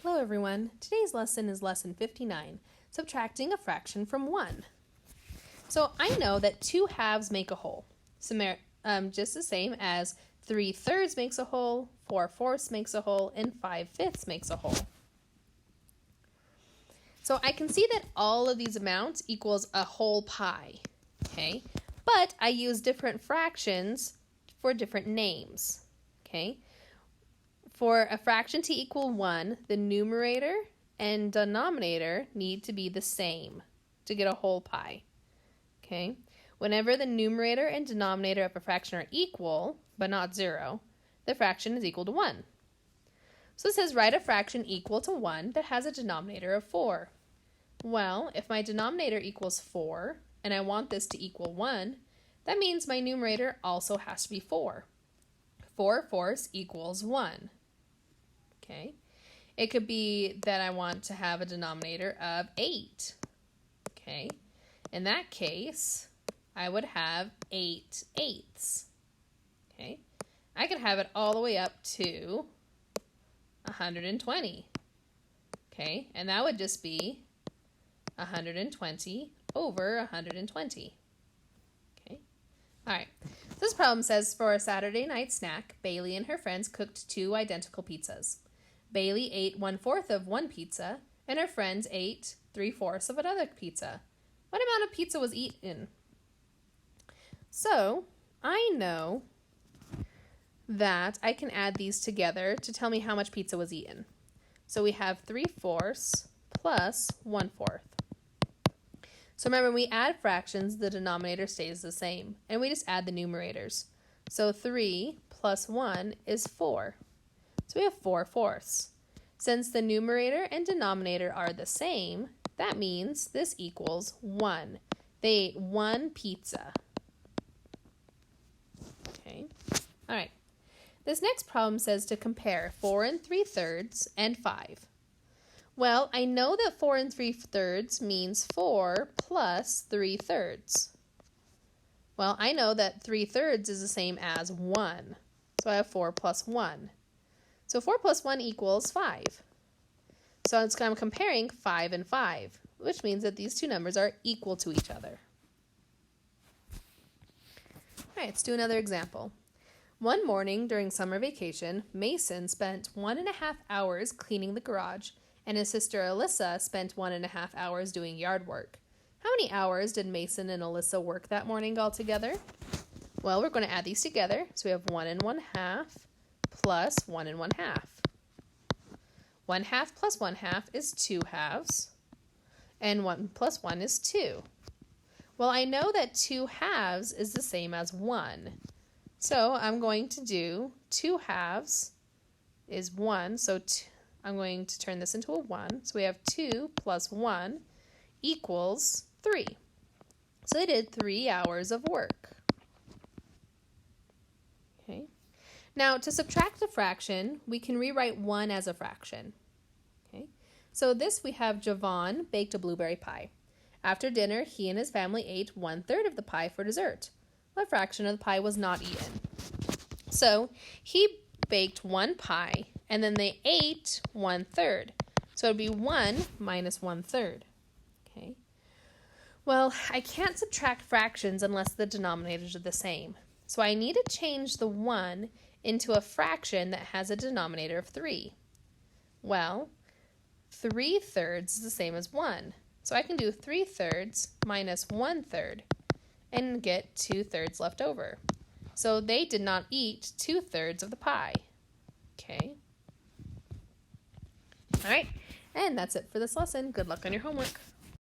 Hello everyone, today's lesson is lesson 59, subtracting a fraction from 1. So I know that 2 halves make a whole, just the same as 3/3 makes a whole, 4/4 makes a whole, and 5/5 makes a whole. So I can see that all of these amounts equals a whole pie, okay? But I use different fractions for different names, okay? For a fraction to equal 1, the numerator and denominator need to be the same to get a whole pie. Okay? Whenever the numerator and denominator of a fraction are equal, but not 0, the fraction is equal to 1. So it says write a fraction equal to 1 that has a denominator of 4. Well, if my denominator equals 4 and I want this to equal 1, that means my numerator also has to be 4. 4/4 equals 1. Okay, it could be that I want to have a denominator of 8. Okay, in that case, I would have 8/8. Okay, I could have it all the way up to 120. Okay, and that would just be 120 over 120. Okay, all right. This problem says for a Saturday night snack, Bailey and her friends cooked 2 identical pizzas. Bailey ate 1/4 of one pizza, and her friends ate 3/4 of another pizza. What amount of pizza was eaten? So, I know that I can add these together to tell me how much pizza was eaten. So we have 3/4 plus 1/4. So remember, when we add fractions, the denominator stays the same, and we just add the numerators. So 3 plus 1 is 4. So we have 4/4. Since the numerator and denominator are the same, that means this equals 1. They ate 1 pizza. Okay, all right. This next problem says to compare 4 3/3 and 5. Well, I know that 4 3/3 means 4 plus 3/3. Well, I know that 3/3 is the same as 1. So I have 4 plus 1. So 4 plus 1 equals 5. So I'm comparing 5 and 5, which means that these two numbers are equal to each other. All right, let's do another example. One morning during summer vacation, Mason spent 1.5 hours cleaning the garage, and his sister Alyssa spent 1.5 hours doing yard work. How many hours did Mason and Alyssa work that morning altogether? Well, we're going to add these together. So we have 1 1/2 plus 1 1/2. 1/2 plus 1/2 is 2 halves, and 1 plus 1 is 2. Well, I know that 2 halves is the same as 1. So I'm going to do 2 halves is 1, so I'm going to turn this into a 1. So we have 2 plus 1 equals 3. So they did 3 hours of work. Okay. Now, to subtract a fraction, we can rewrite 1 as a fraction. Okay. So we have Javon baked a blueberry pie. After dinner, he and his family ate 1/3 of the pie for dessert. What fraction of the pie was not eaten? So he baked 1 pie, and then they ate 1/3. So it would be 1 minus 1/3. Okay. Well, I can't subtract fractions unless the denominators are the same. So I need to change the 1 into a fraction that has a denominator of 3. Well, 3/3 is the same as 1. So I can do 3/3 minus 1/3 and get 2/3 left over. So they did not eat 2/3 of the pie. Okay. All right. And that's it for this lesson. Good luck on your homework.